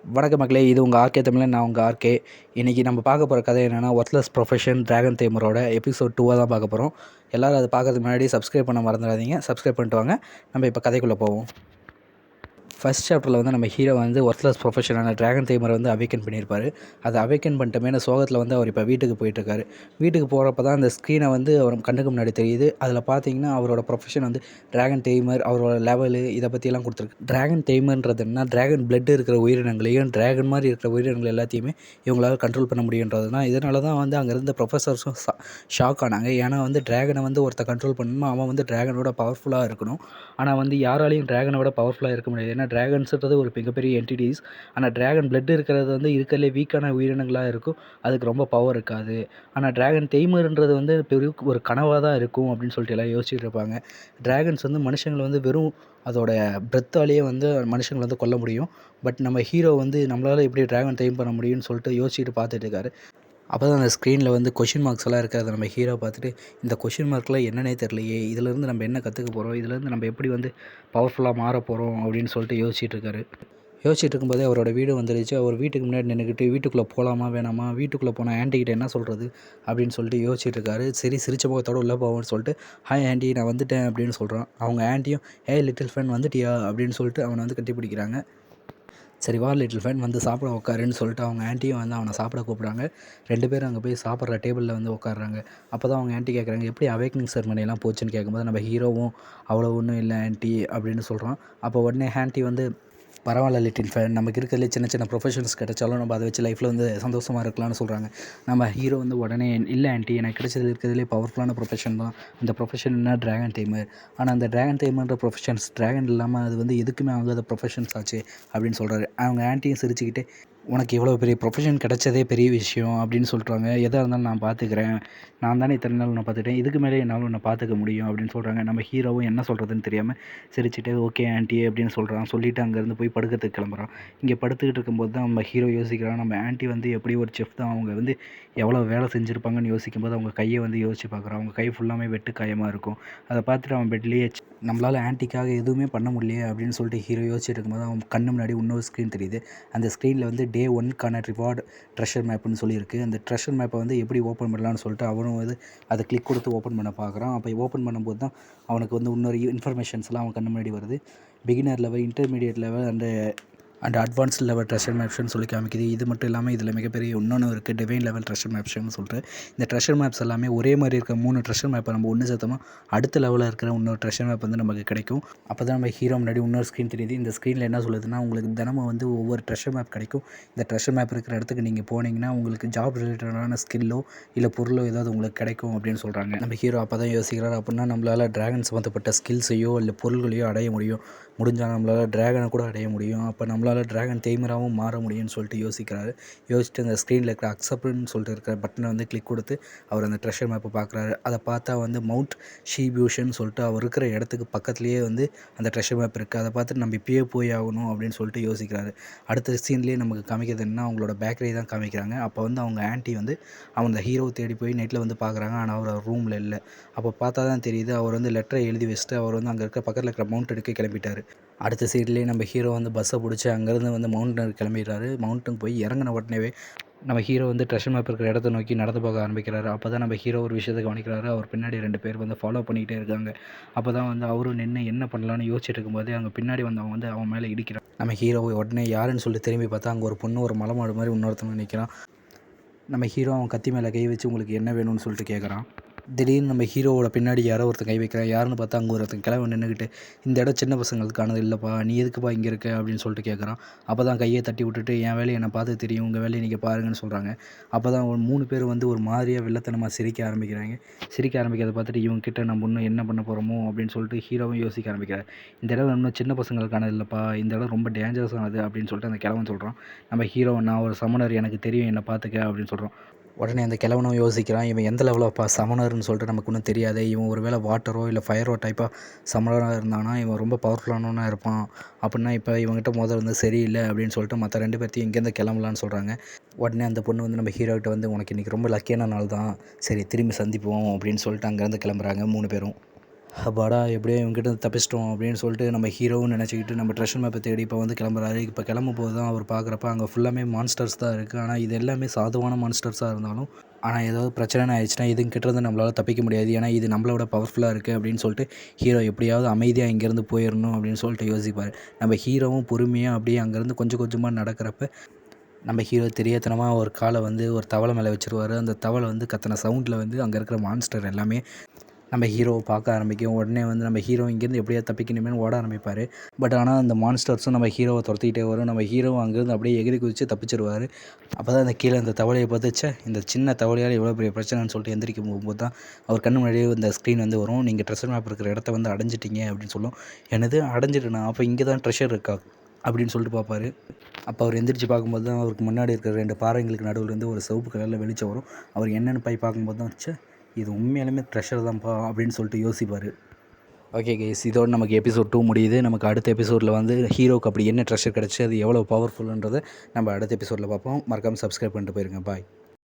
வணக்க மக்களே, இது உங்கள் ஆர்கே தமிழன். நான் உங்கள் ஆர்கே. இன்றைக்கி நம்ம பார்க்க போகிற கதை என்னென்னா, ஒர்த்லெஸ் ப்ரொஃபஷன் டிராகன் டேமரோட எபிசோட் 2 தான் பார்க்க போகிறோம். எல்லோரும் அதை பார்க்கறதுக்கு முன்னாடி சப்ஸ்கிரைப் பண்ண மறந்துடாதீங்க. சப்ஸ்கிரைப் பண்ணிட்டு வாங்க. நம்ம இப்போ கதைக்குள்ளே போவோம். ஃபஸ்ட் சாப்டரில் வந்து நம்ம ஹீரோ வந்து ஒர்த்லெஸ் ப்ரொஃபஷனான டிராகன் டேமரை வந்து அவேக்கன் பண்ணியிருப்பார். அதை அவேக்கன் பண்ணிட்டமேன சோகத்தில் வந்து அவர் இப்போ வீட்டுக்கு போயிட்டுருக்காரு. வீட்டுக்கு போகிறப்ப தான் அந்த ஸ்க்ரீனை வந்து அவர் கண்ணுக்கு முன்னாடி தெரியுது. அதில் பார்த்தீங்கன்னா அவரோட ப்ரொஃபஷன் வந்து டிராகன் டேமர், அவரோட லெவலு இதை பற்றியெல்லாம் கொடுத்துருக்கு. டிராகன் டேமர்ன்றது என்ன, டிராகன் பிளட் இருக்கிற உயிரினங்களையும் டிராகன் மாதிரி இருக்கிற உயிரினங்கள் எல்லாத்தையுமே இவங்களால் கண்ட்ரோல் பண்ண முடியுன்றதுனா, இதனால தான் வந்து அங்கே இருந்த ப்ரொஃபஸர்ஸும் ஷாக் ஆனாங்க. ஏன்னா வந்து டிராகனை வந்து ஒருத்த கண்ட்ரோல் பண்ணணுமா, அவன் வந்து டிராகனோட பவர்ஃபுல்லாக இருக்கணும். ஆனால் வந்து யாராலையும் டிராகனோட பவர்ஃபுல்லாக இருக்க முடியாது. ஏன்னா டிராகன்ஸுன்றது ஒரு மிகப்பெரிய என்டிட்டிஸ். ஆனால் டிராகன் பிளட் இருக்கிறது வந்து இருக்கிறதுலே வீக்கான உயிரினங்களாக இருக்கும். அதுக்கு ரொம்ப பவர் இருக்காது. ஆனால் டிராகன் டெய்மர்ன்றது வந்து பெரிய ஒரு கனவாக தான் இருக்கும் அப்படின்னு சொல்லிட்டு எல்லாம் யோசிச்சுட்டு இருப்பாங்க. டிராகன்ஸ் வந்து மனுஷங்களை வந்து வெறும் அதோட பிரெத்தாலேயே வந்து மனுஷங்களை வந்து கொல்ல முடியும். பட் நம்ம ஹீரோ வந்து நம்மளால் எப்படி டிராகன் டெய்ம் பண்ண முடியும்னு சொல்லிட்டு யோசிச்சுட்டு பார்த்துட்டு இருக்காரு. அப்போ தான் அந்த ஸ்க்ரீனில் வந்து கொஷின் மார்க்ஸ் எல்லாம் இருக்கிறத நம்ம ஹீரோ பார்த்துட்டு, இந்த கொஷின் மார்க்லாம் என்னன்னே தெரியலையே, இதிலேருந்து நம்ம என்ன கற்றுக்க போகிறோம், இதிலேருந்து நம்ம எப்படி வந்து பவர்ஃபுல்லாக மாற போகிறோம் அப்படின்னு சொல்லிட்டு யோசிச்சுட்டு இருக்காரு. யோசிச்சுட்டு இருக்கும்போதே அவரோட வீடு வந்துருச்சு. அவர் வீட்டுக்கு முன்னாடி நின்றுக்கிட்டு வீட்டுக்குள்ளே போகலாமா வேணாமா, வீட்டுக்குள்ளே போனால் ஆன்ட்டிகிட்ட என்ன சொல்கிறது அப்படின்னு சொல்லிட்டு யோசிச்சுட்டு இருக்காரு. சரி, சிரிச்ச முகத்தோடு உள்ளே போவோம்னு சொல்லிட்டு, ஹாய் ஆன்ட்டி, நான் வந்துட்டேன் அப்படின்னு சொல்கிறான். அவங்க ஆன்ட்டியும், ஏ லிட்டில் ஃப்ரெண்ட் வந்துட்டியா அப்படின்னு சொல்லிட்டு அவனை வந்து கட்டி பிடிக்கிறாங்க. சரி வா லிட்டில் ஃப்ரெண்ட், வந்து சாப்பிட உட்காருன்னு சொல்லிட்டு அவங்க ஆன்ட்டியும் வந்து அவனை சாப்பிட கூப்பிட்றாங்க. 2 பேரும் அங்கே போய் சாப்பிட்ற டேபிளில் வந்து உட்காடுறாங்க. அப்போ தான் அவங்க ஆன்ட்டி கேட்குறாங்க, எப்படி அவேக்னிங் செரமனிலாம் போச்சுன்னு கேட்கும்போது, நம்ம ஹீரோவும் அவ்வளோ ஒன்றும் இல்லை ஆன்ட்டி அப்படின்னு சொல்கிறான். அப்போ உடனே ஆன்ட்டி வந்து, பரவாயில்ல லிட்டில் ஃப்ரெண்ட், நமக்கு இருக்கிறதுலே சின்ன சின்ன ப்ரொஃபஷன்ஸ் கிடைச்சாலும் நம்ம அதை வச்சு லைஃப்பில் வந்து சந்தோஷமாக இருக்கலாம்னு சொல்கிறாங்க. நம்ம ஹீரோ வந்து உடனே, இல்லை ஆன்ட்டி, எனக்கு கிடைச்சது இருக்கிறதுலே பவர்ஃபுல்லான ப்ரொஃபஷன் தான். அந்த ப்ரொஃபஷன் என்ன, டிராகன் டேமர். ஆனால் அந்த டிராகன் டேமர்ன்ற ப்ரொஃபஷன்ஸ் டிராகன் இல்லாமல் அது வந்து எதுக்குமே ஆகாத ப்ரொஃபஷன்ஸ் ஆச்சு அப்படின்னு சொல்கிறாரு. அவங்க ஆன்ட்டியும் சிரிச்சுக்கிட்டே, உனக்கு இவ்வளோ பெரிய ப்ரொஃபஷன் கிடைச்சதே பெரிய விஷயம் அப்படின்னு சொல்கிறாங்க. எதாக இருந்தாலும் நான் பார்த்துக்கிறேன், நான் தானே இத்தனை நாள் உன்னை பார்த்துட்டேன், இதுக்கு மேலே என்னால் உன்னை பார்த்துக்க முடியும் அப்படின்னு சொல்கிறாங்க. நம்ம ஹீரோவும் என்ன சொல்கிறதுன்னு தெரியாமல் சிரிச்சுட்டு, ஓகே ஆன்ட்டி அப்படின்னு சொல்கிறான். சொல்லிவிட்டு அங்கேருந்து போய் படுக்கிறதுக்கு கிளம்புறான். இங்கே படுத்துக்கிட்டு இருக்கும்போது தான் நம்ம ஹீரோ யோசிக்கிறான், நம்ம ஆன்ட்டி வந்து எப்படி ஒரு செஃப் தான், அவங்க வந்து எவ்வளோ வேலை செஞ்சுருப்பாங்கன்னு யோசிக்கும்போது அவங்க கையை வந்து யோசிச்சு பார்க்குறான். அவங்க கை ஃபுல்லாமே வெட்டு காயமாக இருக்கும். அதை பார்த்துட்டு அவன் பெட்லேயே, நம்மளால் ஆன்ட்டிக்காக எதுவுமே பண்ண முடியலையே அப்படின்னு சொல்லிட்டு ஹீரோ யோசிச்சுட்டு இருக்கும்போது அவன் கண்ணு முன்னாடி இன்னொரு ஸ்க்ரீன் தெரியுது. அந்த ஸ்க்ரீனில் வந்து டே 1க்கான ரிவார்டு ட்ரெஷர் மேப்புன்னு சொல்லியிருக்கு. அந்த ட்ரெஷர் மேப்பை வந்து எப்படி ஓப்பன் பண்ணலான்னு சொல்லிட்டு அவனும் வந்து அதை கிளிக் கொடுத்து ஓப்பன் பண்ண பார்க்குறான். அப்போ ஓப்பன் பண்ணும்போது தான் அவனுக்கு வந்து இன்னொரு இன்ஃபர்மேஷன்ஸ்லாம் அவன் கண்ணு முன்னாடி வருது. Beginner level, intermediate level and advanced level treasure மேப்ஸ்னு சொல்லி காமிக்குது. இது மட்டும் இல்லாமல் இதில் மிகப்பெரிய இன்னொன்று இருக்குது, டிவைன் லெவல் ட்ரெஷர் மேப்ஸ்னு சொல்லிட்டு. இந்த ட்ரெஷர் மேப்ஸ் எல்லாமே ஒரே மாதிரி இருக்க 3 ட்ரெஷர் மேப்பை நம்ம ஒன்று சேர்த்தோமா அடுத்த லெவலில் இருக்கிற இன்னொரு ட்ரெஷர் மேப் வந்து நமக்கு கிடைக்கும். அப்போ தான் நம்ம ஹீரோ முன்னாடி இன்னொரு ஸ்க்ரீன் தெரியுது. இந்த ஸ்க்ரீனில் என்ன சொல்லுதுன்னா, உங்களுக்கு தினமும் வந்து ஒவ்வொரு ட்ரெஷர் மேப் கிடைக்கும். இந்த ட்ரெஷர் மேப் இருக்கிற இடத்துக்கு நீங்கள் போனீங்கன்னா உங்களுக்கு ஜாப் ரிலேட்டடான ஸ்கில்லோ இல்லை பொருளோ ஏதாவது உங்களுக்கு கிடைக்கும் அப்படின்னு சொல்கிறாங்க. நம்ம ஹீரோ அப்போ தான் யோசிக்கிறார், அப்படின்னா நம்மளால் டிராகன் சம்மந்தப்பட்ட ஸ்கில்ஸையோ இல்லை பொருள்களையோ அடைய முடிஞ்சால் நம்மளால் டிராகனை கூட அடைய முடியும். அப்போ நம்மளால் டிராகன் டேமராகவும் மாற முடியும்னு சொல்லிட்டு யோசிக்கிறாரு. யோசிச்சுட்டு அந்த ஸ்க்ரீனில் இருக்கிற அக்செப்ட்னு சொல்லிட்டு இருக்கிற பட்டனை வந்து கிளிக் கொடுத்து அவர் அந்த ட்ரெஷர் மேப்பை பார்க்குறாரு. அதை பார்த்தா வந்து மவுண்ட் ஷீபியூஷன் சொல்லிட்டு அவர் இருக்கிற இடத்துக்கு பக்கத்துலேயே வந்து அந்த ட்ரெஷர் மேப் இருக்குது. அதை பார்த்துட்டு நம்ம இப்பயே போய் ஆகணும் அப்படின்னு சொல்லிட்டு யோசிக்கிறாரு. அடுத்த சீன்லேயே நமக்கு காமிக்கிறது என்ன, அவங்களோட பேக்கரி தான் காமிக்கிறாங்க. அப்போ வந்து அவங்க ஆன்ட்டி வந்து அந்த ஹீரோவை தேடி போய் நெட்டில் வந்து பார்க்குறாங்க. ஆனால் அவர் ரூமில் இல்லை. அப்போ பார்த்தா தான் தெரியுது, அவர் வந்து லெட்டரை எழுதி வச்சுட்டு அவர் வந்து அங்கே இருக்க பக்கத்தில் இருக்கிற மவுண்ட் எடுக்க கிளம்பிட்டார். அடுத்த சைட்லேயே நம்ம ஹீரோ வந்து பஸ்ஸை பிடிச்சி அங்கேருந்து வந்து மவுண்டன் கிளம்பிடுறாரு. மவுண்டன் போய் இறங்கின உடனேவே நம்ம ஹீரோ வந்து ட்ரெஷர் மேப் இருக்கிற இடத்த நோக்கி நடந்து போக ஆரம்பிக்கிறாரு. அப்போ தான் நம்ம ஹீரோ ஒரு விஷயத்தை கவனிக்கிறாரு. அவர் பின்னாடி 2 பேர் வந்து ஃபாலோ பண்ணிக்கிட்டே இருக்காங்க. அப்போ தான் வந்து அவரும் நின்று என்ன பண்ணலான்னு யோசிச்சுட்டு இருக்கும்போதே அங்கே பின்னாடி வந்து அவன் வந்து அவன் மேலே இடிக்கிறான். நம்ம ஹீரோ உடனே யாருன்னு சொல்லி திரும்பி பார்த்தா அங்கே ஒரு பொண்ணு ஒரு மலை மாடு மாதிரி இன்னொருத்தவங்க நிற்கிறான். நம்ம ஹீரோ அவன் கத்தி மேலே கை வச்சு உங்களுக்கு என்ன வேணும்னு சொல்லிட்டு கேட்குறான். திடீர்னு நம்ம ஹீரோவோட பின்னாடி யாரோ ஒருத்தன் கை வைக்கிறான். யாருன்னு பார்த்தா அங்கே ஒருத்தன் கிழவன் நின்றுக்கிட்டு, இந்த இடம் சின்ன பசங்களுக்கானது இல்லைப்பா, நீ எதுக்குப்பா இங்கே இருக்க அப்படின்னு சொல்லிட்டு கேட்குறான். அப்போ தான் கையை தட்டி விட்டுட்டு, என் வேலையை என்னை பார்த்து தெரியும், உங்கள் வேலையை நீங்கள் பாருங்கன்னு சொல்கிறாங்க. அப்போ தான் ஒரு 3 பேர் வந்து ஒரு மாதிரியாக வில்லத்தனமாக சிரிக்க ஆரம்பிக்கிறாங்க. சிரிக்க ஆரம்பிக்கிறத பார்த்துட்டு இவங்க கிட்ட நம்ம இன்னும் என்ன பண்ண போகிறோமோ அப்படின்னு சொல்லிட்டு ஹீரோவும் யோசிக்க ஆரம்பிக்கிறார். இந்த இடம் இன்னும் சின்ன பசங்களுக்கானது இல்லைப்பா, இந்த இடம் ரொம்ப டேஞ்சரஸானது அப்படின்னு சொல்லிட்டு அந்த கிழவன் சொல்கிறான். நம்ம ஹீரோ, நான் ஒரு சமணர், எனக்கு தெரியும், என்னை பார்த்துக்க அப்படின்னு சொல்கிறோம். உடனே அந்த கிழவனும் யோசிக்கிறான், இவன் எந்த லெவலப்பா சமணர்னு சொல்லிட்டு நமக்கு ஒன்றும் தெரியாது. இவன் ஒரு வேளை வாட்டரோ இல்லை ஃபயரோ டைப்பாக சமணராக இருந்தானா இவன் ரொம்ப பவர்ஃபுல்லானவனாக இருப்பான். அப்படின்னா இப்போ இவங்ககிட்ட முதல்ல வந்து சரியில்லை அப்படின்னு சொல்லிட்டு மற்ற 2 பேர்த்தையும் இங்கேருந்து கிளம்பலான்னு சொல்கிறாங்க. உடனே அந்த பொண்ணு வந்து நம்ம ஹீரோகிட்ட வந்து, உனக்கு இன்றைக்கி ரொம்ப லக்கியான நாள் தான், சரி திரும்பி சந்திப்போம் அப்படின்னு சொல்லிட்டு அங்கேருந்து கிளம்புறாங்க 3 பேரும். அப்பாடா எப்படியோ இவங்ககிட்ட இருந்து தப்பிச்சிட்டோம் அப்படின்னு சொல்லிட்டு நம்ம ஹீரோவும் நினச்சிக்கிட்டு நம்ம ட்ரெஷர் மேப்பை தேடி இப்போ வந்து கிளம்புறாரு. இப்போ கிளம்பும் போது தான் அவர் பார்க்குறப்ப அங்கே ஃபுல்லாமே மான்ஸ்டர்ஸ் தான் இருக்குது. ஆனால் இது எல்லாமே சாதுவான மான்ஸ்டர்ஸாக இருந்தாலும் ஆனால் ஏதாவது பிரச்சனை ஆயிடுச்சுன்னா இதுங்கிட்ட இருந்து நம்மளால் தப்பிக்க முடியாது. ஏன்னா இது நம்மளோட பவர்ஃபுல்லாக இருக்குது அப்படின்னு சொல்லிட்டு ஹீரோ எப்படியாவது அமைதியாக இங்கேருந்து போயிடணும் அப்படின்னு சொல்லிட்டு யோசிப்பார். நம்ம ஹீரோவும் பொறுமையாக அப்படியே அங்கேருந்து கொஞ்சம் கொஞ்சமாக நடக்கிறப்ப நம்ம ஹீரோ தெரியாத்தனமாக ஒரு காலை வந்து ஒரு தவளை மேலே வச்சுருவார். அந்த தவளை வந்து கத்தின சவுண்டில் வந்து அங்கே இருக்கிற மான்ஸ்டர் எல்லாமே நம்ம ஹீரோவை பார்க்க ஆரம்பிக்கும். உடனே வந்து நம்ம ஹீரோ இங்கேருந்து எப்படியாவது தப்பிக்கணுமே ஓட ஆரம்பிப்பார். பட் ஆனால் அந்த மான்ஸ்டர்ஸும் நம்ம ஹீரோவை துரத்திக்கிட்டே வரும். நம்ம ஹீரோவை அங்கேருந்து அப்படியே எகிரி குதித்து தப்பிச்சிருவார். அப்போ தான் அந்த கீழே அந்த தவளையை பார்த்துச்சே இந்த சின்ன தவளையால் எவ்வளோ பெரிய பிரச்சனைன்னு சொல்லிட்டு எந்திரிக்கும் போகும்போது தான் அவர் கண்ணு முன்னாடியே இந்த ஸ்க்ரீன் வந்து வரும். நீங்கள் ட்ரெஷர் மேப் இருக்கிற இடத்த வந்து அடைஞ்சிட்டிங்க அப்படின்னு சொல்லும். என்னது அடைஞ்சிட்டுனா அப்போ இங்கே தான் ட்ரெஷர் இருக்கா அப்படின்னு சொல்லிட்டு பார்ப்பாரு. அப்போ அவர் எந்திரிச்சு பார்க்கும்போது தான் அவருக்கு முன்னாடி இருக்கிற 2 பாறைங்களுக்கு நடுவில் இருந்து ஒரு சிவப்பு கலரில் வெளிச்சம் வரும். அவர் என்னென்னு போய் பார்க்கும்போது தான் இது உண்மையாலுமே ட்ரெஷர் தான்ப்பா அப்படின்னு சொல்லிட்டு யோசிப்பார். ஓகே கைஸ், இதோட நமக்கு எபிசோட் 2 முடியுது. நமக்கு அடுத்த எபிசோடில் வந்து ஹீரோக்கு அப்படி என்ன ட்ரெஷர் கிடச்சி அது எவ்வளோ பவர்ஃபுல்ன்றதை நம்ம அடுத்த எபிசோடில் பார்ப்போம். மறக்காமல் சப்ஸ்கிரைப் பண்ணிட்டு போயிருங்க. பாய்.